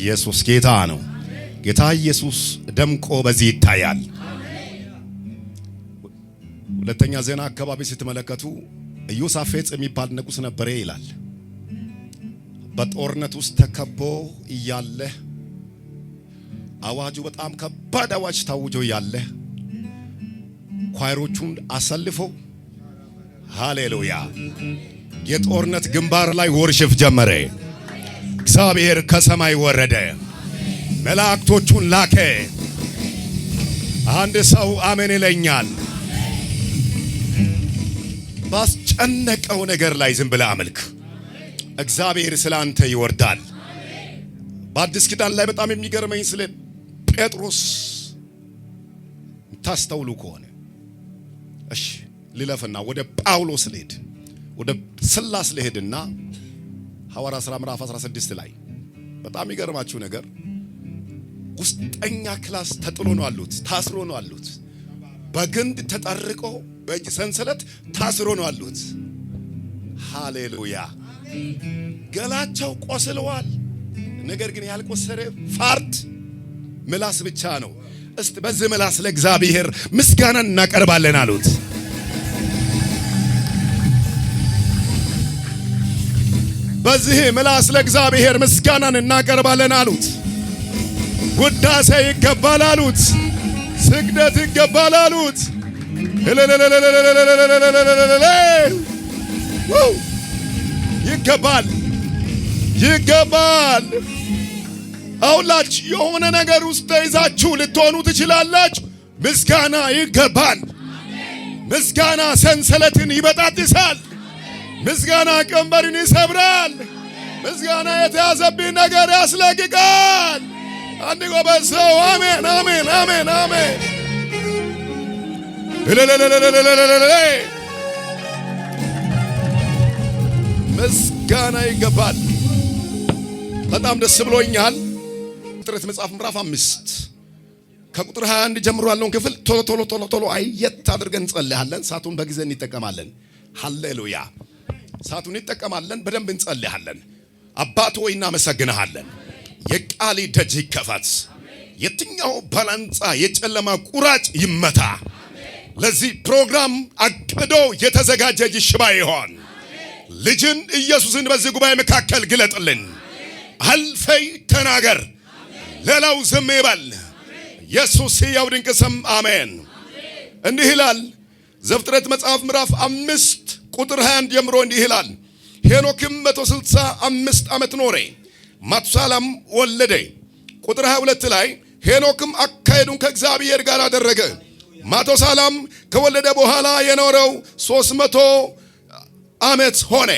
ኢየሱስ ጌታ ነው። ጌታ ኢየሱስ ደምቆ በዚህ ይታያል። ሁለተኛ ዜና አካባቢ ስትመለከቱ ኢዮሳፌጥ የሚባል ንጉስ ነበረ ይላል። በጦርነት ውስጥ ተከቦ እያለ አዋጁ በጣም ከባድ አዋጅ ታውጆ እያለ ኳይሮቹን አሰልፎ ሃሌሉያ የጦርነት ግንባር ላይ ወርሽፍ ጀመረ። እግዚአብሔር ከሰማይ ወረደ፣ መላእክቶቹን ላከ። አንድ ሰው አሜን ይለኛል። ባስጨነቀው ነገር ላይ ዝም ብለህ አምልክ። እግዚአብሔር ስላንተ ይወርዳል። በአዲስ ኪዳን ላይ በጣም የሚገርመኝ ስለ ጴጥሮስ ታስተውሉ ከሆነ እሺ ልለፍና ወደ ጳውሎስ ልሄድ፣ ወደ ስላስ ልሄድና ሐዋርያት ሥራ ምዕራፍ 16 ላይ በጣም ይገርማችሁ ነገር ውስጠኛ ክላስ ተጥሎ ነው አሉት፣ ታስሮ ነው አሉት፣ በግንድ ተጠርቆ በእጅ ሰንሰለት ታስሮ ነው አሉት። ሃሌሉያ ገላቸው ቆስለዋል። ነገር ግን ያልቆሰረ ፋርድ ምላስ ብቻ ነው። እስቲ በዚህ ምላስ ለእግዚአብሔር ምስጋናን እናቀርባለን አሉት። በዚህ ምላስ ለእግዚአብሔር ምስጋናን እናቀርባለን አሉት። ውዳሴ ይገባል አሉት። ስግደት ይገባል አሉት። ይገባል ይገባል። አሁላችሁ የሆነ ነገር ውስጥ ተይዛችሁ ልትሆኑ ትችላላችሁ። ምስጋና ይገባል። ምስጋና ሰንሰለትን ይበጣጥሳል። ምስጋና ቀንበርን ይሰብራል። ምስጋና የተያዘብን ነገር ያስለቅቃል። አንድ ጎበዝ ሰው አሜን አሜን አሜን አሜን። ምስጋና ይገባል። በጣም ደስ ብሎኛል። ፍጥረት መጽሐፍ ምዕራፍ 5 ከቁጥር 21 ጀምሮ ያለውን ክፍል ቶሎ አየት አድርገን እንጸልያለን። ሰዓቱን በጊዜ እንጠቀማለን። ሃሌሉያ ሰዓቱን እንጠቀማለን። በደንብ እንጸልያለን። አባት ሆይ እናመሰግንሃለን። የቃሊ ደጅ ይከፈት። የትኛው ባላንጣ የጨለማ ቁራጭ ይመታ። ለዚህ ፕሮግራም አቅዶ የተዘጋጀ ይሽባ ይሆን። ልጅን ኢየሱስን በዚህ ጉባኤ መካከል ግለጥልን። አልፈይ ተናገር፣ ሌላው ዝም ይበል። ኢየሱስ ሕያው ድንቅ ስም አሜን። እንዲህ ይላል ዘፍጥረት መጽሐፍ ምዕራፍ 5 ቁጥር 21 ጀምሮ እንዲህ ይላል። ሄኖክም 165 ዓመት ኖረ፣ ማቱሳላም ወለደ። ቁጥር 22 ላይ ሄኖክም አካሄዱን ከእግዚአብሔር ጋር አደረገ። ማቱሳላም ከወለደ በኋላ የኖረው 300 ዓመት ሆነ፣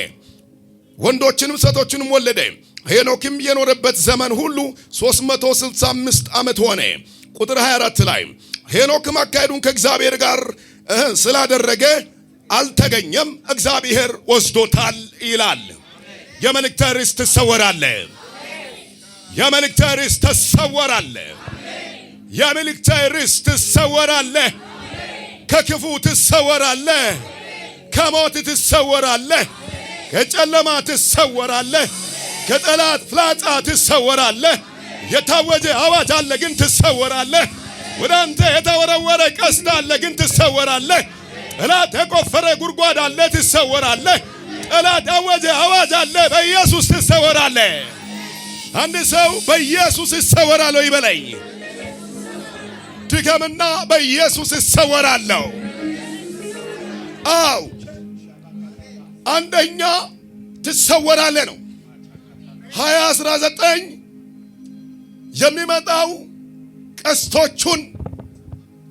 ወንዶችንም ሴቶችንም ወለደ። ሄኖክም የኖረበት ዘመን ሁሉ 365 ዓመት ሆነ። ቁጥር 24 ላይ ሄኖክም አካሄዱን ከእግዚአብሔር ጋር ስላደረገ አልተገኘም፣ እግዚአብሔር ወስዶታል ይላል። የመልእክት ርዕስ ትሰወራለህ። የመልእክት ርዕስ ትሰወራለህ። የመልእክት ርዕስ ትሰወራለህ። ከክፉ ትሰወራለህ። ከሞት ትሰወራለህ። ከጨለማ ትሰወራለህ። ከጠላት ፍላጻ ትሰወራለህ። የታወጀ አዋጅ አለ ግን ትሰወራለህ። ወደ አንተ የተወረወረ ቀስት አለ ግን ትሰወራለህ። ጠላት የቆፈረ ጉድጓድ አለ ትሰወራለህ። ጠላት ያወጀ አዋጅ አለ፣ በኢየሱስ ትሰወራለህ። አንድ ሰው በኢየሱስ ይሰወራለሁ ይበለኝ። ድገምና በኢየሱስ ይሰወራለሁ። አው አንደኛ ትሰወራለህ ነው። 2019 የሚመጣው ቀስቶቹን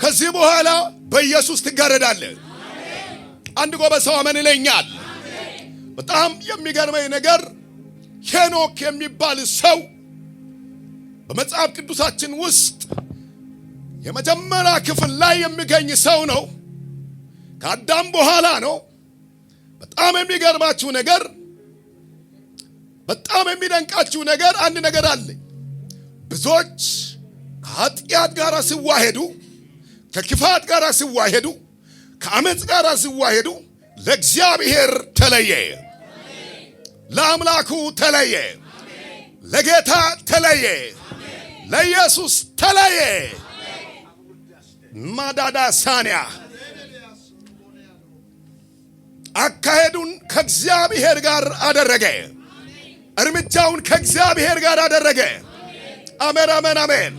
ከዚህ በኋላ በኢየሱስ ትጋረዳለህ። አንድ ጎበዝ ሰው አሜን ይለኛል። በጣም የሚገርመኝ ነገር ሄኖክ የሚባል ሰው በመጽሐፍ ቅዱሳችን ውስጥ የመጀመሪያ ክፍል ላይ የሚገኝ ሰው ነው። ከአዳም በኋላ ነው። በጣም የሚገርማችሁ ነገር፣ በጣም የሚደንቃችሁ ነገር አንድ ነገር አለ። ብዙዎች ከኃጢአት ጋር ሲዋሄዱ፣ ከክፋት ጋር ሲዋሄዱ፣ ከአመጽ ጋር ሲዋሄዱ ለእግዚአብሔር ተለየ፣ ለአምላኩ ተለየ፣ ለጌታ ተለየ፣ ለኢየሱስ ተለየ። ማዳዳ ሳንያ አካሄዱን ከእግዚአብሔር ጋር አደረገ። እርምጃውን ከእግዚአብሔር ጋር አደረገ። አሜን አሜን አሜን።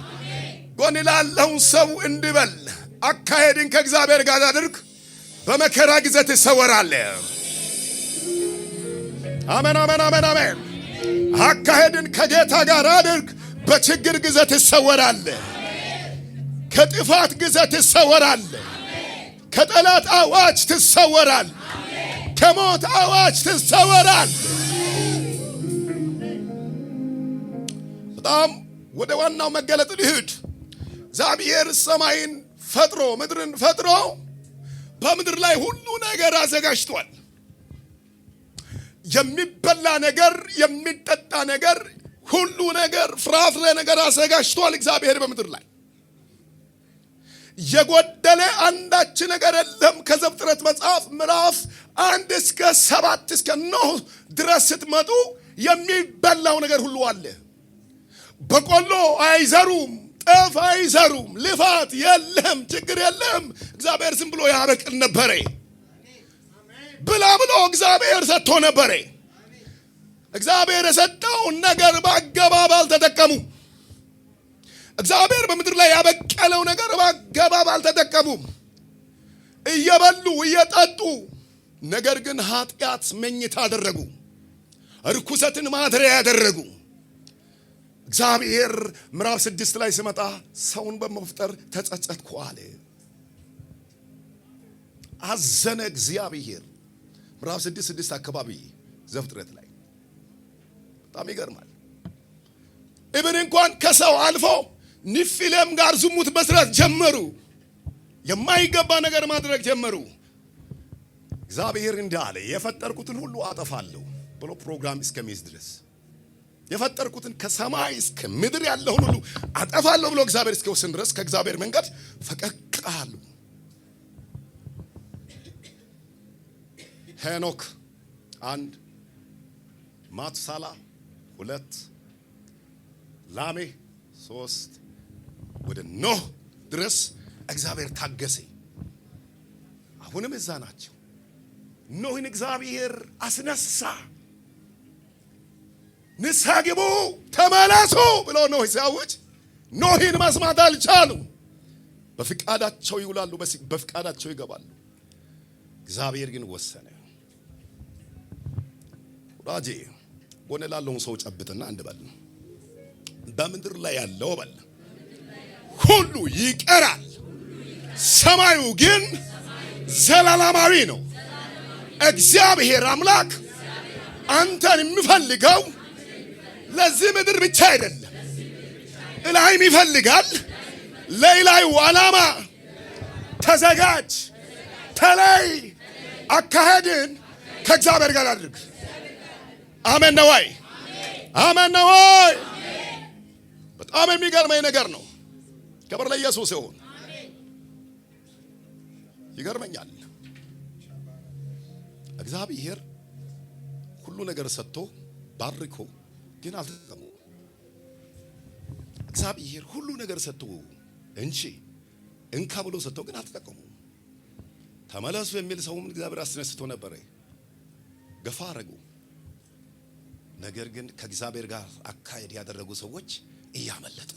ጎን ላለው ሰው እንዲበል አካሄድን ከእግዚአብሔር ጋር አድርግ፣ በመከራ ጊዜ ትሰወራለህ። አሜን አሜን አሜን አሜን። አካሄድን ከጌታ ጋር አድርግ፣ በችግር ጊዜ ትሰወራለህ። ከጥፋት ጊዜ ትሰወራለህ። ከጠላት አዋጅ ትሰወራለህ። ከሞት አዋጅ ትሰወራለህ። በጣም ወደ ዋናው መገለጥ ልሂድ። እግዚአብሔር ሰማይን ፈጥሮ ምድርን ፈጥሮ በምድር ላይ ሁሉ ነገር አዘጋጅቷል። የሚበላ ነገር፣ የሚጠጣ ነገር፣ ሁሉ ነገር፣ ፍራፍሬ ነገር አዘጋጅቷል እግዚአብሔር በምድር ላይ። የጎደለ አንዳች ነገር የለም። ከዘፍጥረት መጽሐፍ ምዕራፍ 1 እስከ 7 እስከ ኖህ ድረስ ስትመጡ የሚበላው ነገር ሁሉ አለ። በቆሎ አይዘሩም፣ ጤፍ አይዘሩም፣ ልፋት የለም፣ ችግር የለም። እግዚአብሔር ዝም ብሎ ያበቅል ነበረ። ብላ ብሎ እግዚአብሔር ሰጥቶ ነበረ። እግዚአብሔር የሰጠውን ነገር በአገባብ አልተጠቀሙ። እግዚአብሔር በምድር ላይ ያበቀለው ነገር በአገባብ አልተጠቀሙም። እየበሉ እየጠጡ፣ ነገር ግን ኃጢአት መኝታ አደረጉ፣ ርኩሰትን ማደሪያ ያደረጉ። እግዚአብሔር ምዕራፍ 6 ላይ ሲመጣ ሰውን በመፍጠር ተጸጸትኩ አለ። አዘነ እግዚአብሔር። ምዕራፍ 6 አካባቢ ዘፍጥረት ላይ በጣም ይገርማል። ኢብን እንኳን ከሰው አልፎ ኒፊሌም ጋር ዝሙት መስራት ጀመሩ። የማይገባ ነገር ማድረግ ጀመሩ። እግዚአብሔር እንዳለ የፈጠርኩትን ሁሉ አጠፋለሁ ብሎ ፕሮግራም እስከሚይዝ ድረስ የፈጠርኩትን ከሰማይ እስከ ምድር ያለውን ሁሉ አጠፋለሁ ብሎ እግዚአብሔር እስከወሰን ድረስ ከእግዚአብሔር መንገድ ፈቀቅ አሉ። ሄኖክ 1፣ ማቱሳላ 2፣ ላሜህ 3 ወደ ኖህ ድረስ እግዚአብሔር ታገሰ። አሁንም እዛ ናቸው። ኖህን እግዚአብሔር አስነሳ። ንስሐ ግቡ ተመለሱ ብሎ ኖህ ሲያውጅ ኖህን መስማት አልቻሉ። በፍቃዳቸው ይውላሉ፣ በፍቃዳቸው ይገባሉ። እግዚአብሔር ግን ወሰነ። ወዳጄ ጎን ላለውን ሰው ጨብጥና እንበል፣ በምድር ላይ ያለው በል ሁሉ ይቀራል፣ ሰማዩ ግን ዘላለማዊ ነው። እግዚአብሔር አምላክ አንተን የሚፈልገው ለዚህ ምድር ብቻ አይደለም፣ እላይም ይፈልጋል። ለይላዩ ዓላማ ተዘጋጅ፣ ተለይ፣ አካሄድን ከእግዚአብሔር ጋር አድርግ። አሜን ነው ወይ? አሜን ነው ወይ? በጣም የሚገርመኝ ነገር ነው። ክብር ለኢየሱስ ይሁን። ይገርመኛል። እግዚአብሔር ሁሉ ነገር ሰጥቶ ባርኮ ግን አልተጠቀሙ። እግዚአብሔር ሁሉ ነገር ሰጥቶ እንጂ እንካ ብሎ ሰጥቶ ግን አልተጠቀሙ። ተመለሱ የሚል ሰውም እግዚአብሔር አስነስቶ ነበረ፣ ገፋ አረጉ። ነገር ግን ከእግዚአብሔር ጋር አካሄድ ያደረጉ ሰዎች እያመለጡ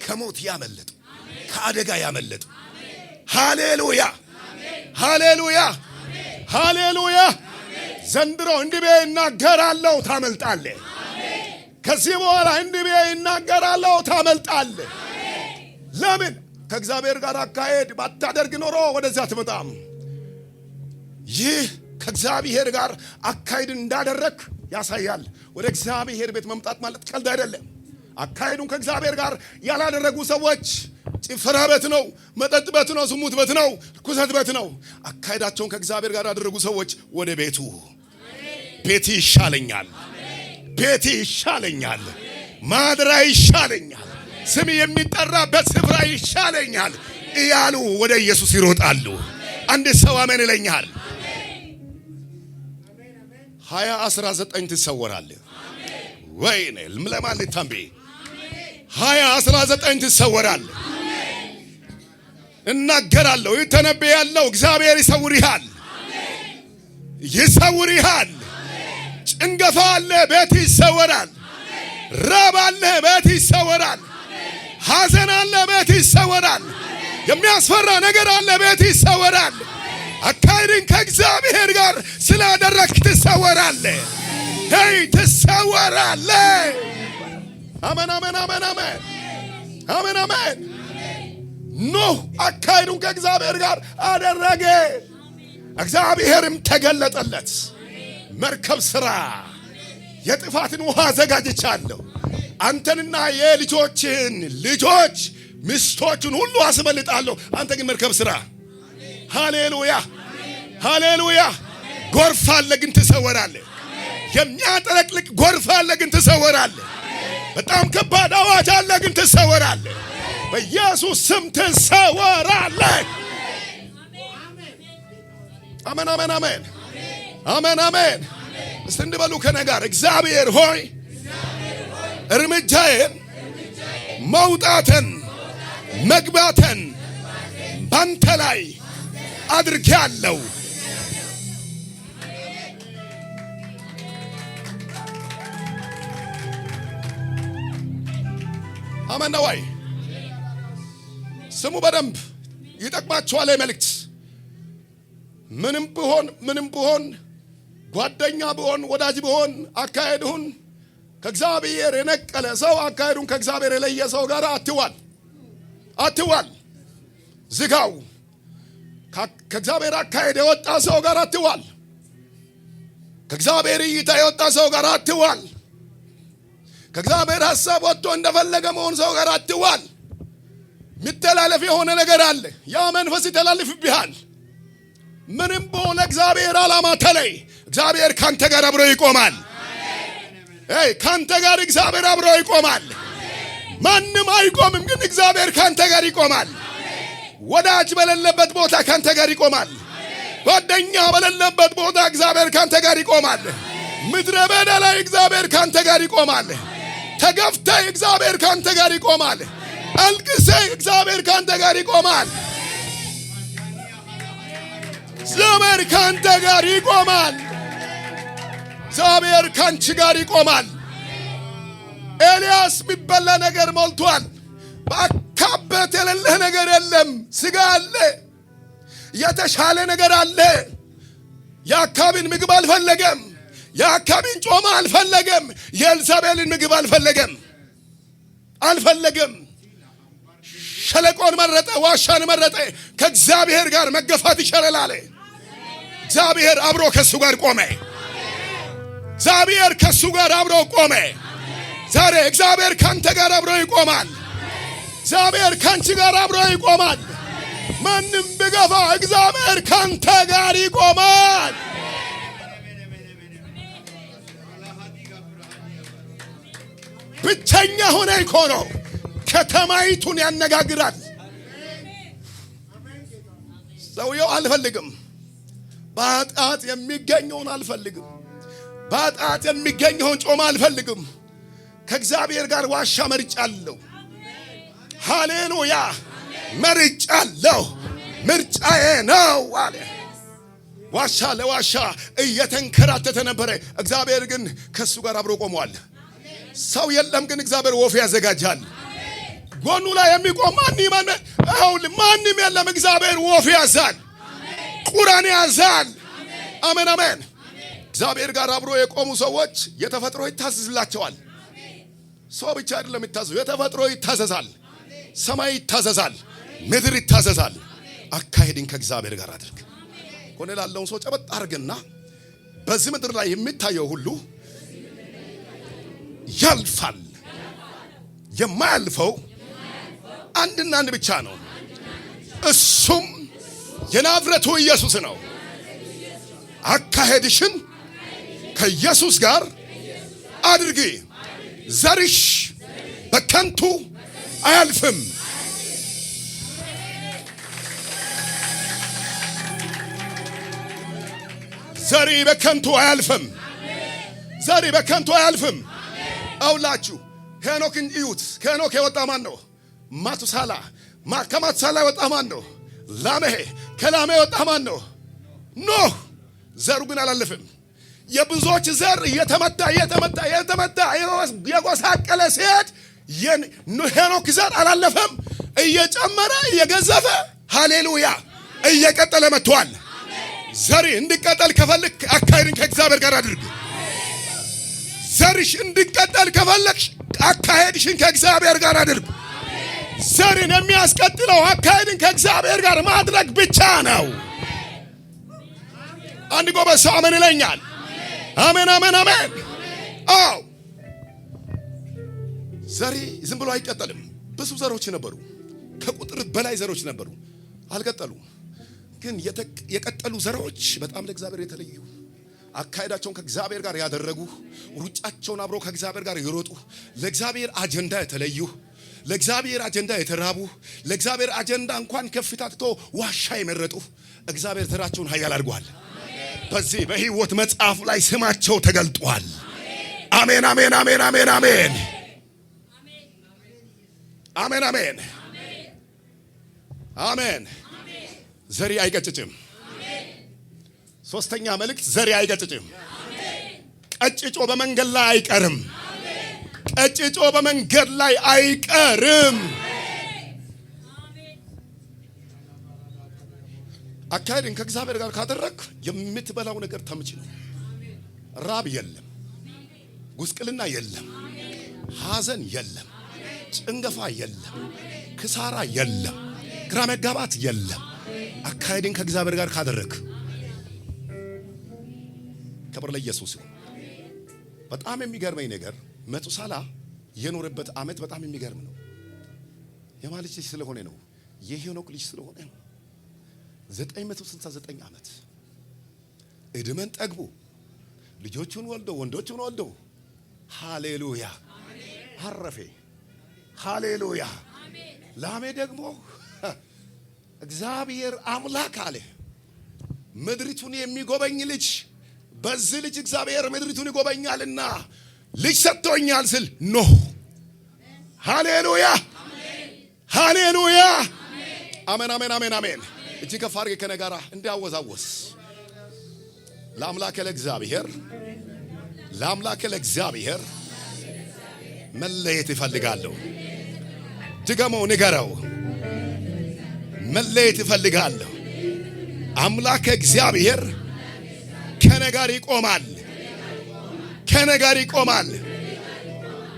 ከሞት ያመለጡ፣ ከአደጋ ያመለጡ። ሃሌሉያ ሃሌሉያ ሃሌሉያ። ዘንድሮ እንዲህ እናገራለሁ ታመልጣለህ። ከዚህ በኋላ እንዲህ እናገራለሁ ታመልጣለህ። ለምን? ከእግዚአብሔር ጋር አካሄድ ባታደርግ ኖሮ ወደዚያ አትመጣም። ይህ ከእግዚአብሔር ጋር አካሄድ እንዳደረክ ያሳያል። ወደ እግዚአብሔር ቤት መምጣት ማለት ቀልድ አይደለም። አካሄዱን ከእግዚአብሔር ጋር ያላደረጉ ሰዎች ጭፈራ ቤት ነው፣ መጠጥ ቤት ነው፣ ዝሙት ቤት ነው፣ ርኩሰት ቤት ነው። አካሄዳቸውን ከእግዚአብሔር ጋር ያደረጉ ሰዎች ወደ ቤቱ ቤት ይሻለኛል፣ ቤት ይሻለኛል፣ ማድራ ይሻለኛል፣ ስም የሚጠራበት ስፍራ ይሻለኛል እያሉ ወደ ኢየሱስ ይሮጣሉ። አንድ ሰው አሜን ይለኛል። 2019 ትሰወራለህ። ወይኔ ለማን ልታምቢ 2019 ትሰወራል። እናገራለሁ ይተነበያለሁ። እግዚአብሔር ይሰውርሃል፣ ይሰውርሃል። ጭንገፋ አለ ቤት ይሰወራል። ረብ አለ ቤት ይሰወራል። ሐዘን አለ ቤት ይሰወራል። የሚያስፈራ ነገር አለ ቤት ይሰወራል። አካሄድን ከእግዚአብሔር ጋር ስላደረግክ ትሰወራለህ። ሄይ ትሰወራለህ። አሜን አሜን አሜን አሜን አሜን አሜን። ኖህ አካሄዱን ከእግዚአብሔር ጋር አደረገ፣ እግዚአብሔርም ተገለጠለት። መርከብ ስራ፣ የጥፋትን ውሃ አዘጋጅቻለሁ፣ አንተንና የልጆችን ልጆች ሚስቶችን ሁሉ አስመልጣለሁ። አንተ ግን መርከብ ስራ። ሃሌሉያ ሃሌሉያ። ጎርፍ አለ ግን ትሰወራለህ። የሚያጠለቅልቅ ጎርፍ አለ ግን ትሰወራለህ። በጣም ከባድ አዋጅ አለ ግን ትሰወራለህ። በኢየሱስ ስም ትሰወራለህ። አሜን አሜን አሜን አሜን አሜን። እስቲ እንበሉ ከኔ ጋር እግዚአብሔር ሆይ እርምጃዬን መውጣትን መግባትን ባንተ ላይ አድርጌአለሁ። አሜን ነው ወይ? ስሙ በደንብ ይጠቅማችኋል መልእክት። ምንም ብሆን ጓደኛ ብሆን ወዳጅ ብሆን አካሄድሁን ከእግዚአብሔር የነቀለ ሰው አካሄዱን ከእግዚአብሔር የለየ ሰው ጋር አትዋል። ዝጋው። ከእግዚአብሔር አካሄድ የወጣ ሰው ጋር አትዋል። ከእግዚአብሔር እይታ የወጣ ሰው ጋር አትዋል። ከእግዚአብሔር ሐሳብ ወጥቶ እንደፈለገ መሆን ሰው ጋር አትዋል። ሚተላለፍ የሆነ ነገር አለ። ያ መንፈስ ይተላልፍብሃል። ምንም በሆነ እግዚአብሔር ዓላማ ተለይ። እግዚአብሔር ካንተ ጋር አብሮ ይቆማል። ካንተ ጋር እግዚአብሔር አብሮ ይቆማል። ማንም አይቆምም፣ ግን እግዚአብሔር ካንተ ጋር ይቆማል። ወዳጅ በሌለበት ቦታ ካንተ ጋር ይቆማል። ጓደኛ በሌለበት ቦታ እግዚአብሔር ካንተ ጋር ይቆማል። ምድረ በዳ ላይ እግዚአብሔር ካንተ ጋር ይቆማል። ተገፍተህ እግዚአብሔር ካንተ ጋር ይቆማል። አልቅሰህ እግዚአብሔር ካንተ ጋር ይቆማል። እግዚአብሔር ካንተ ጋር ይቆማል። እግዚአብሔር ካንቺ ጋር ይቆማል። ኤልያስ የሚበላ ነገር ሞልቷል። በአካበት የሌለህ ነገር የለም። ስጋ አለ፣ የተሻለ ነገር አለ። የአካባቢን ምግብ አልፈለገም። የአካባቢን ጮማ አልፈለገም። የኤልዛቤልን ምግብ አልፈለገም። ሸለቆን መረጠ፣ ዋሻን መረጠ። ከእግዚአብሔር ጋር መገፋት ይሻላል አለ። እግዚአብሔር አብሮ ከሱ ጋር ቆመ። እግዚአብሔር ከሱ ጋር አብሮ ቆመ። ዛሬ እግዚአብሔር ካንተ ጋር አብሮ ይቆማል። እግዚአብሔር ካንቺ ጋር አብሮ ይቆማል። ማንም ቢገፋ እግዚአብሔር ካንተ ጋር ይቆማል። ብቸኛ ሆነ እኮ ነው ከተማይቱን ያነጋግራል። ሰውየው አልፈልግም፣ በኃጢአት የሚገኘውን አልፈልግም፣ በኃጢአት የሚገኘውን ጮማ አልፈልግም። ከእግዚአብሔር ጋር ዋሻ መርጫለሁ። ሃሌሉያ መርጫለሁ፣ ምርጫዬ ነው አለ። ዋሻ ለዋሻ እየተንከራተተ ነበረ። እግዚአብሔር ግን ከሱ ጋር አብሮ ቆሟል። ሰው የለም፣ ግን እግዚአብሔር ወፍ ያዘጋጃል። ጎኑ ላይ የሚቆም ማንም የለም። እግዚአብሔር ወፍ ያዛል፣ ቁራን ያዛል። አሜን አሜን። እግዚአብሔር ጋር አብሮ የቆሙ ሰዎች የተፈጥሮ ይታዘዝላቸዋል። ሰው ብቻ አይደለም ይታዘዙ፣ የተፈጥሮ ይታዘዛል፣ ሰማይ ይታዘዛል፣ ምድር ይታዘዛል። አካሄድን ከእግዚአብሔር ጋር አድርግ። ኮነ ላለውን ሰው ጨበጥ አድርግና በዚህ ምድር ላይ የሚታየው ሁሉ ያልፋል። የማያልፈው አንድና አንድ ብቻ ነው፣ እሱም የናዝሬቱ ኢየሱስ ነው። አካሄድሽን ከኢየሱስ ጋር አድርጊ። ዘርሽ በከንቱ አያልፍም። ዘሪ በከንቱ አያልፍም። ዘሪ በከንቱ አያልፍም። አውላችሁ ሄኖክን እዩት። ከሄኖክ የወጣ ማን ነው? ማቱሳላ። ከማቱሳላ የወጣ ማን ነው? ላሜህ። ከላሜ የወጣ ማን ነው? ኖህ። ዘሩ ግን አላለፍም። የብዙዎች ዘር እየተመታ የጎሳቀለ ሲሄድ ሄኖክ ዘር አላለፈም። እየጨመረ እየገዘፈ ሃሌሉያ እየቀጠለ መጥቷል። ዘሪ እንዲቀጠል ከፈለክ አካሄድን ከእግዚአብሔር ጋር አድርግ። ዘርሽ እንዲቀጠል ከፈለክሽ አካሄድሽን ከእግዚአብሔር ጋር አድርግ። ዘርን የሚያስቀጥለው አካሄድን ከእግዚአብሔር ጋር ማድረግ ብቻ ነው። አንድ ጎበዝ ሰው አሜን ይለኛል። አሜን አሜን አሜን። አዎ ዘሪ ዝም ብሎ አይቀጠልም። ብዙ ዘሮች ነበሩ፣ ከቁጥር በላይ ዘሮች ነበሩ፣ አልቀጠሉም። ግን የቀጠሉ ዘሮች በጣም ለእግዚአብሔር የተለዩ፣ አካሄዳቸውን ከእግዚአብሔር ጋር ያደረጉ፣ ሩጫቸውን አብረው ከእግዚአብሔር ጋር የሮጡ፣ ለእግዚአብሔር አጀንዳ የተለዩ፣ ለእግዚአብሔር አጀንዳ የተራቡ፣ ለእግዚአብሔር አጀንዳ እንኳን ከፍታ ትቶ ዋሻ የመረጡ እግዚአብሔር ዘራቸውን ኃያል አድርጓል። በዚህ በሕይወት መጽሐፍ ላይ ስማቸው ተገልጧል። አሜን አሜን አሜን አሜን አሜን አሜን አሜን አሜን። ዘሪ አይቀጭጭም። ሶስተኛ መልእክት ዘሪ አይቀጭጭም። ቀጭጮ በመንገድ ላይ አይቀርም። ቀጭጮ በመንገድ ላይ አይቀርም። አካሄድን ከእግዚአብሔር ጋር ካደረክ የምትበላው ነገር ተምች ነው። ራብ የለም፣ ጉስቅልና የለም፣ ሐዘን የለም፣ ጭንገፋ የለም፣ ክሳራ የለም፣ ግራ መጋባት የለም። አካሄድን ከእግዚአብሔር ጋር ካደረክ ክብር ለኢየሱስ ይሁን። በጣም የሚገርመኝ ነገር መቱሳላ የኖረበት ዓመት በጣም የሚገርም ነው። የማን ልጅ ስለሆነ ነው? የሄኖክ ልጅ ስለሆነ ነው። 969 ዓመት እድሜን ጠግቦ ልጆቹን ወልዶ ወንዶቹን ወልዶ ሃሌሉያ አረፈ። ሃሌሉያ። ላሜ ደግሞ እግዚአብሔር አምላክ አለ ምድሪቱን የሚጎበኝ ልጅ፣ በዚህ ልጅ እግዚአብሔር ምድሪቱን ይጎበኛልና ልጅ ሰጥቶኛል ስል ኖህ። ሃሌሉያ ሃሌሉያ አሜን አሜን አሜን አሜን። እጅ ከፍ አድርጌ ከነጋራ እንዲያወዛወስ ለአምላክ ለእግዚአብሔር መለየት ይፈልጋለሁ። ድገመው፣ ንገረው። መለየት ይፈልጋለሁ። አምላክ እግዚአብሔር ከነጋር ይቆማል፣ ከነጋር ይቆማል።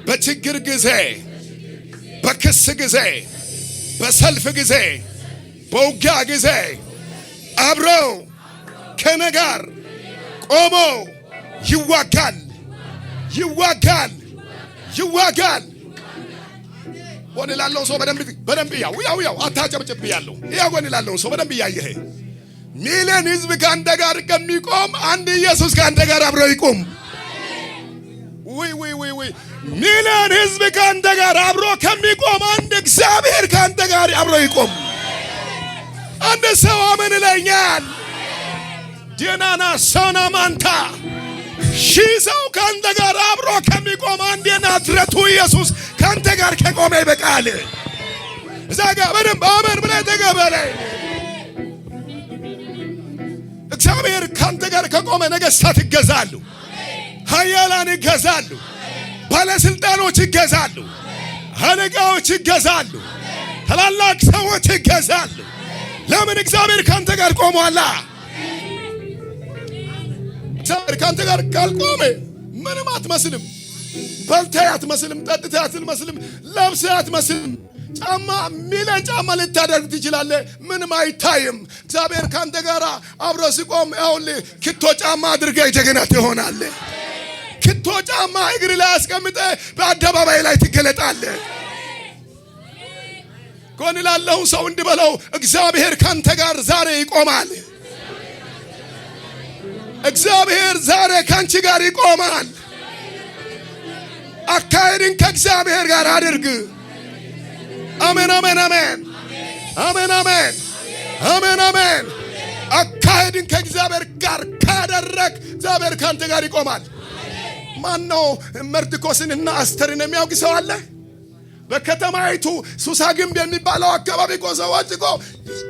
በችግር ጊዜ፣ በክስ ጊዜ፣ በሰልፍ ጊዜ፣ በውጊያ ጊዜ አብረው ከነጋር ቆሞ ይዋጋል፣ ይዋጋል፣ ይዋጋል። ጎን ላለው ሰው በደንብ ያው አታጨብጭብ ያለው ያ ጎን ላለው ሰው በደንብ ያየህ ሚሊዮን ህዝብ ካንተ ጋር ከሚቆም አንድ ኢየሱስ ካንተ ጋር አብሮ ይቆም። ወይ ሚሊዮን ህዝብ ካንተ ጋር አብሮ ከሚቆም አንድ እግዚአብሔር ካንተ ጋር አብሮ ይቆም። አንድ ሰው አሜን ይለኛል። ዲናና ሰናማንታ ሺህ ሰው ካንተ ጋር አብሮ ከሚቆም አንድ የናዝሬቱ ኢየሱስ ካንተ ጋር ከቆመ ይበቃል። እዛ ጋር በደንብ አሜን ብለህ ተቀበለኝ። እግዚአብሔር ካንተ ጋር ከቆመ ነገሥታት ይገዛሉ፣ ኃያላን ይገዛሉ፣ ባለስልጣኖች ይገዛሉ፣ አለቃዎች ይገዛሉ፣ ታላላቅ ሰዎች ይገዛሉ። ለምን? እግዚአብሔር ካንተ ጋር ቆሟላ። እግዚአብሔር ካንተ ጋር ካልቆመ ምንም አትመስልም። በልተህ አትመስልም፣ ጠጥተህ አትመስልም፣ ለብሰህ አትመስልም። ጫማ ሚሊዮን ጫማ ልታደርግ ትችላለህ፣ ምንም አይታይም። እግዚአብሔር ካንተ ጋር አብሮ ሲቆም ይኸውልህ ክቶ ጫማ አድርገህ ጀግና ትሆናለህ። ክቶ ጫማ እግር ላይ አስቀምጠህ በአደባባይ ላይ ትገለጣለህ። ጎን ላለው ሰው እንዲበለው እግዚአብሔር ካንተ ጋር ዛሬ ይቆማል። እግዚአብሔር ዛሬ ካንቺ ጋር ይቆማል። አካሄድን ከእግዚአብሔር ጋር አድርግ። አሜን አሜን አሜን አሜን አሜን አሜን አሜን። አካሄድን ከእግዚአብሔር ጋር ካደረግ እግዚአብሔር ካንተ ጋር ይቆማል። ማነው መርዶክዮስንና አስተርን የሚያውቅ ሰው አለ? በከተማይቱ ሱሳ ግንብ የሚባለው አካባቢ እኮ ሰዎች እኮ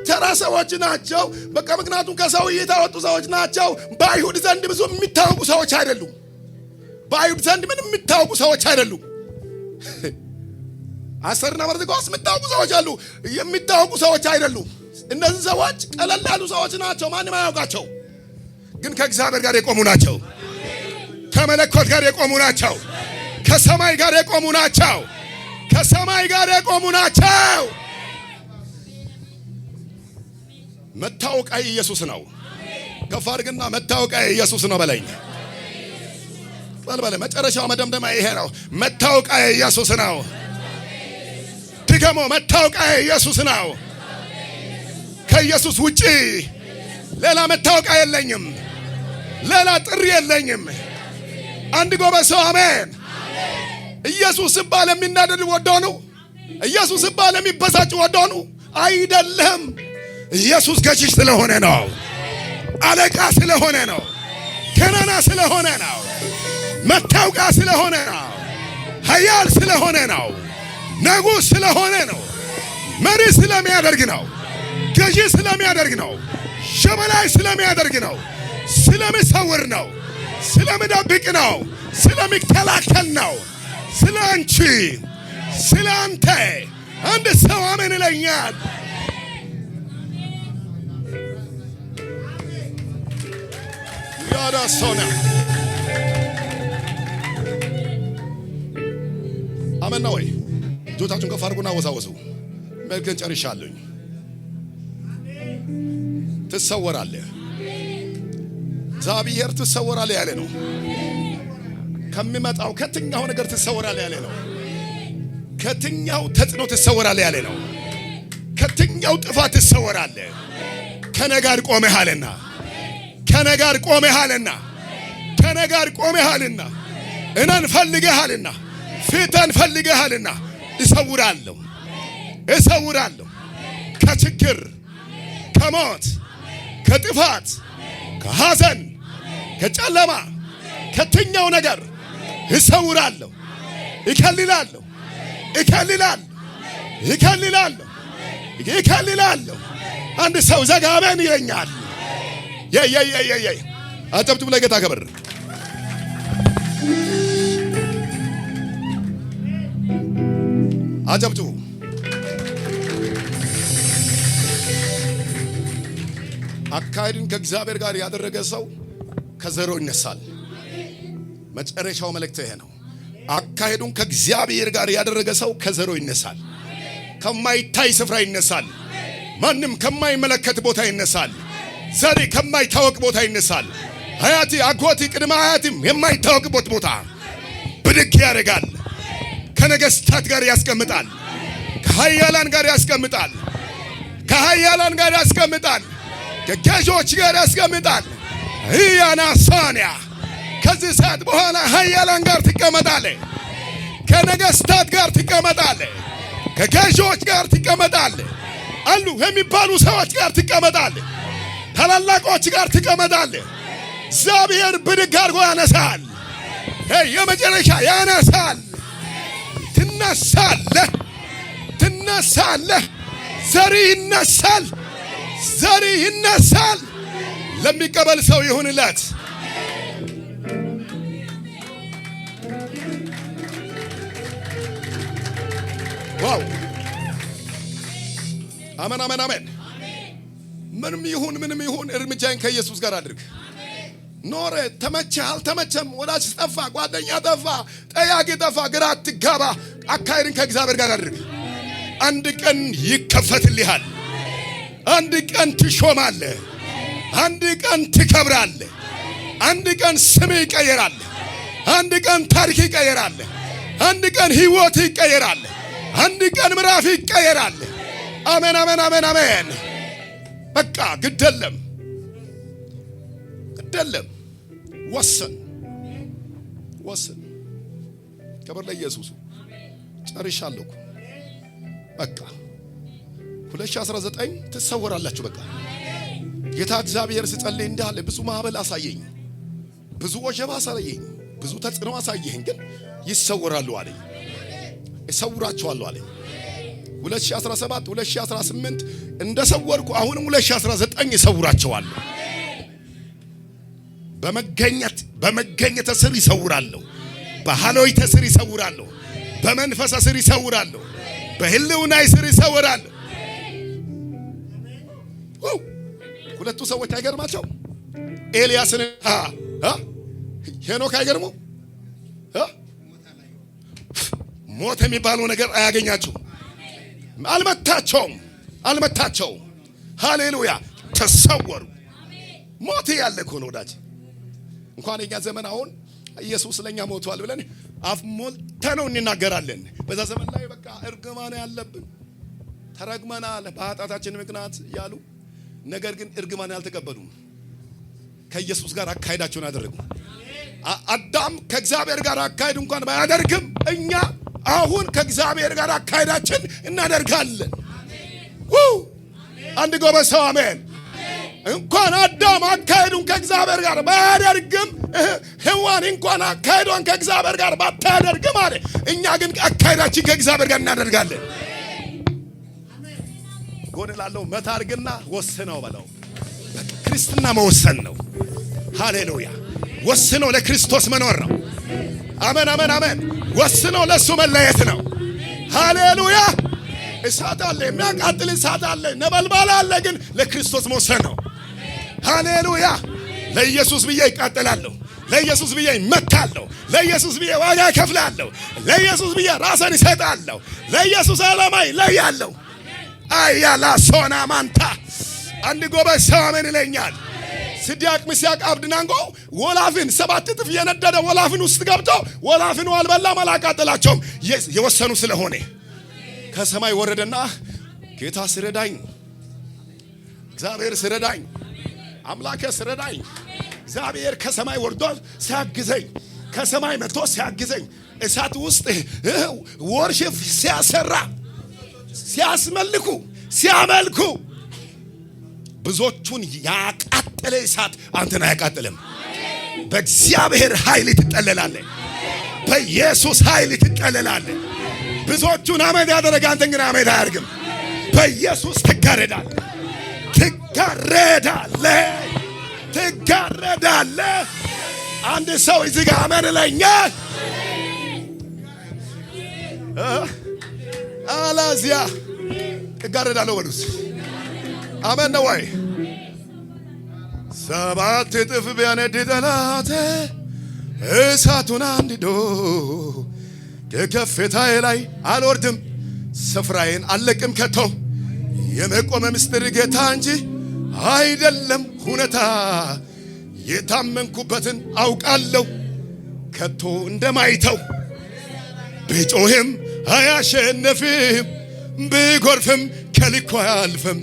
ተራ ሰዎች ናቸው። በቃ ምክንያቱም ከሰው እይታ ወጡ ሰዎች ናቸው። በአይሁድ ዘንድ ብዙ የሚታወቁ ሰዎች አይደሉም። በአይሁድ ዘንድ ምንም የሚታወቁ ሰዎች አይደሉም። አስተርና መርዶክዮስ የሚታወቁ ሰዎች አሉ፣ የሚታወቁ ሰዎች አይደሉም። እነዚህ ሰዎች ቀለል ያሉ ሰዎች ናቸው፣ ማንም አያውቃቸው። ግን ከእግዚአብሔር ጋር የቆሙ ናቸው። ከመለኮት ጋር የቆሙ ናቸው። ከሰማይ ጋር የቆሙ ናቸው። ከሰማይ ጋር የቆሙ ናቸው። መታወቂያ ኢየሱስ ነው። ከፍ አድርግና መታወቂያ ኢየሱስ ነው በለኝ። በል መጨረሻው መደምደሚያ ይሄ ነው። መታወቂያ ኢየሱስ ነው። ድገሞ መታወቂያ ኢየሱስ ነው። ከኢየሱስ ውጪ ሌላ መታወቂያ የለኝም። ሌላ ጥሪ የለኝም። አንድ ጎበዝ ሰው አሜን። ኢየሱስ ሲባል የሚናደድ ወደው ነው? ኢየሱስ ሲባል የሚበሳጭ ወደው ነው? አይደለም። ኢየሱስ ገዢሽ ስለሆነ ነው። አለቃ ስለሆነ ነው። ገናና ስለሆነ ነው። መታወቂያ ስለሆነ ነው። ኃያል ስለሆነ ነው። ንጉሥ ስለሆነ ነው። መሪ ስለሚያደርግ ነው። ገዢ ስለሚያደርግ ነው። ሸበላይ ስለሚያደርግ ነው። ስለሚሰውር ነው። ስለሚደብቅ ነው። ስለሚከላከል ነው። ስለ አንቺ ስለ አንተ አንድ ሰው አሜን ይለኛል። ያዳሶና አሜን ነው ወይ? እጆቻችሁን ከፍ አድርጉና ወዛወዙ። መልከን ጨርሻለሁ። ትሰወራለህ። እግዚአብሔር ትሰወራለህ ያለ ነው። ከሚመጣው ከትኛው ነገር ትሰወራለህ ያለ ነው። ከትኛው ተጽዕኖ ትሰወራለህ ያለ ነው። ከትኛው ጥፋት ትሰወራለህ። ከነጋር ቆመሃልና ከነጋር ቆመሃልና ከነጋር ቆመሃልና እነን ፈልገሃልና ፊተን ፈልገሃልና እሰውራለሁ እሰውራለሁ ከችግር ከሞት ከጥፋት ከሐዘን ከጨለማ ከትኛው ነገር እሰውራለሁ እከልላለሁ እከልላለሁ እከልላለሁ እከልላለሁ። አንድ ሰው ዘጋበን ይለኛል። አጨብጭቡ ለጌታ ክብር። አጨብጭቡ። አካሄድን ከእግዚአብሔር ጋር ያደረገ ሰው ከዘሮ ይነሳል። መጨረሻው መልእክት ይሄ ነው። አካሄዱን ከእግዚአብሔር ጋር ያደረገ ሰው ከዘሮ ይነሳል። ከማይታይ ስፍራ ይነሳል። ማንም ከማይመለከት ቦታ ይነሳል። ዘሪ ከማይታወቅ ቦታ ይነሳል። አያቲ አጎቲ ቅድመ አያቲም የማይታወቅበት ቦታ ብድግ ያደርጋል። ከነገስታት ጋር ያስቀምጣል። ከኃያላን ጋር ያስቀምጣል። ከኃያላን ጋር ያስቀምጣል። ከገዦች ጋር ያስቀምጣል። ያና ሶኒያ ከዚህ ሰዓት በኋላ ኃያላን ጋር ትቀመጣለህ። ከነገስታት ጋር ትቀመጣለህ። ከገዦች ጋር ትቀመጣለህ። አሉ የሚባሉ ሰዎች ጋር ትቀመጣለህ። ታላላቆች ጋር ትቀመጣለህ። እግዚአብሔር ብድግ አድርጎ ያነሳል። የመጨረሻ ያነሳል። ትነሳለህ፣ ትነሳለህ። ዘሪ ይነሳል፣ ዘሪ ይነሳል። ለሚቀበል ሰው ይሁንለት። ዋው! አሜን፣ አሜን፣ አሜን። ምንም ይሁን እርምጃን ከኢየሱስ ጋር አድርግ። ኖረ ተመቸ አልተመቸም፣ ወዳጅ ጠፋ፣ ጓደኛ ጠፋ፣ ጠያቂ ጠፋ፣ ግራ አትጋባ። አካሄድን ከእግዚአብሔር ጋር አድርግ። አንድ ቀን ይከፈትልሃል። አንድ ቀን ትሾማለህ። አንድ ቀን ትከብራለህ። አንድ ቀን ስም ይቀየራል። አንድ ቀን ታሪክ ይቀየራል። አንድ ቀን ህይወት ይቀየራል። አንድ ቀን ምዕራፍ ይቀየራል። አሜን፣ አሜን፣ አሜን፣ አሜን። በቃ ግደለም ግደለም። ወሰን ወሰን። ክብር ለኢየሱስ። ጨርሻለሁ። በቃ 2019 ትሰወራላችሁ። በቃ ጌታ እግዚአብሔር ሲጸልይ እንዳለ ብዙ ማዕበል አሳየኝ፣ ብዙ ወጀብ አሳየኝ፣ ብዙ ተጽዕኖ አሳየኸኝ፣ ግን ይሰወራሉ አለኝ። እሰውራቸዋለሁ አለኝ። 2017 2018 እንደሰወርኩ አሁንም 2019 ይሰውራቸዋለሁ። በመገኘት ስር ይሰውራለሁ። በሃሎይተ ስር ይሰውራለሁ። በመንፈስ ስር ይሰውራለሁ። በህልውና ስር ይሰውራለሁ። ሁለቱ ሰዎች አይገርማቸው? ኤልያስን ሄኖክ አይገርሙ? ሞት የሚባለው ነገር አያገኛቸውም። አልመታቸውም። ሃሌሉያ! ተሰወሩ። ሞት ያለ እኮ ነው ወዳጅ። እንኳን የኛ ዘመን አሁን ኢየሱስ ለኛ ሞቷል ብለን አፍ ሞልተነው እንናገራለን። በዛ ዘመን ላይ በቃ እርግማን ያለብን ተረግመናል በኃጢአታችን ምክንያት ያሉ፣ ነገር ግን እርግማን ያልተቀበሉም ከኢየሱስ ጋር አካሄዳቸውን አደረጉ። አዳም ከእግዚአብሔር ጋር አካሄድ እንኳን ባያደርግም እኛ አሁን ከእግዚአብሔር ጋር አካሄዳችን እናደርጋለን። አንድ ጎበዝ ሰው አሜን። እንኳን አዳም አካሄዱን ከእግዚአብሔር ጋር ባያደርግም ሔዋን እንኳን አካሄዷን ከእግዚአብሔር ጋር ባታደርግም አለ፣ እኛ ግን አካሄዳችን ከእግዚአብሔር ጋር እናደርጋለን። ጎን ላለው መታርግና ወስነው በለው። ክርስትና መወሰን ነው። ሃሌሉያ! ወስነው ለክርስቶስ መኖር ነው። አሜን አሜን አሜን። ወስነው ለሱ መለየት ነው። ሃሌሉያ! እሳት አለ፣ የሚያቃጥል እሳት አለ፣ ነበልባል አለ፣ ግን ለክርስቶስ መወሰን ነው። ሃሌሉያ! ለኢየሱስ ብዬ ይቃጠላለሁ፣ ለኢየሱስ ብዬ ይመታለሁ፣ ለኢየሱስ ብዬ ዋጋ ከፍላለሁ፣ ለኢየሱስ ብዬ ራሴን እሰጣለሁ፣ ለኢየሱስ ዓላማ ይለያለሁ። አያላ ሶና ማንታ አንድ ጎበዝ ሰው አሜን ይለኛል። ሲድራቅ ሚሳቅ አብደናጎ ወላፍን 7 እጥፍ የነደደ ወላፍን ውስጥ ገብተው ወላፍን አልበላም አላቃጠላቸውም። የወሰኑ ስለሆነ ከሰማይ ወረደና ጌታ ስረዳኝ፣ እግዚአብሔር ስረዳኝ፣ አምላኬ ስረዳኝ። እግዚአብሔር ከሰማይ ወርዶ ሲያግዘኝ፣ ከሰማይ መጥቶ ሲያግዘኝ፣ እሳት ውስጥ ወርሽፍ ሲያሰራ፣ ሲያመልኩ ብዙዎቹን ያቃጠለ እሳት አንተን አያቃጥልም። በእግዚአብሔር ኃይል ትጠለላለህ። በኢየሱስ ኃይል ትጠለላለህ። ብዙዎቹን አመድ ያደረገ አንተን ግን አመድ አያርግም። በኢየሱስ ትጋረዳለህ። አንድ ሰው እዚህ ጋር አመን ለኛል። አላዚያ እጋረዳለሁ በሉስ። አሜን ነው ወይ? 7 እጥፍ ቢያነድ ጠላቴ እሳቱን አንድዶ ከከፍታዬ ላይ አልወርድም፣ ስፍራዬን አልለቅም ከቶ። የመቆመ ምስጢር ጌታ እንጂ አይደለም ሁኔታ። የታመንኩበትን አውቃለሁ ከቶ እንደማይተው። ብጮህም አያሸንፍም፣ ብጎርፍም ከልኩ አያልፍም።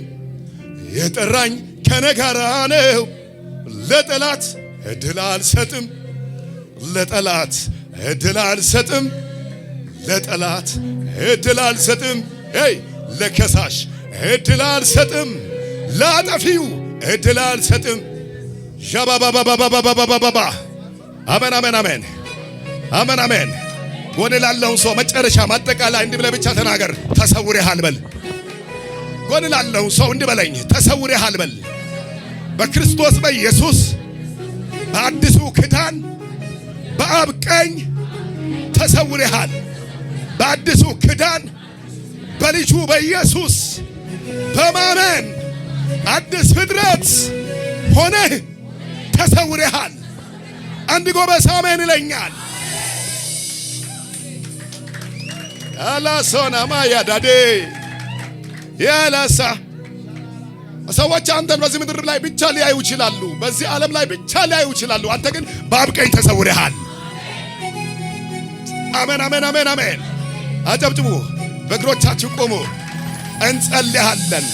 የጠራኝ ከኔ ጋር ነው። ለጠላት እድል አልሰጥም፣ ለጠላት እድል አልሰጥም፣ ለጠላት እድል አልሰጥም። ለከሳሽ እድል አልሰጥም፣ ለአጠፊው እድል አልሰጥም። ሻባባባባባባባባ አሜን አሜን አሜን አሜን አሜን። ጎን ላለውን ሰው መጨረሻ ማጠቃላይ እንዲህ ብለህ ብቻ ተናገር። ተሰውረሃል በል። ጎን ላለውን ሰው እንዲህ በለኝ፣ ተሰውረሃል በል። በክርስቶስ በኢየሱስ በአዲሱ ኪዳን በአብ ቀኝ ተሰውረሃል። በአዲሱ ኪዳን በልጁ በኢየሱስ በማመን አዲስ ፍጥረት ሆነህ ተሰውረሃል። አንድ ጎበዝ አሜን ይለኛል። አላሶና ማያዳዴ ያላሳ ሰዎች አንተን በዚህ ምድር ላይ ብቻ ሊያዩ ይችላሉ፣ በዚህ ዓለም ላይ ብቻ ሊያዩ ይችላሉ። አንተ ግን በአብ ቀኝ ተሰውረሃል። አሜን አሜን አሜን አሜን። አጨብጭቡ፣ በእግሮቻችሁ ቆሙ፣ እንጸልያለን።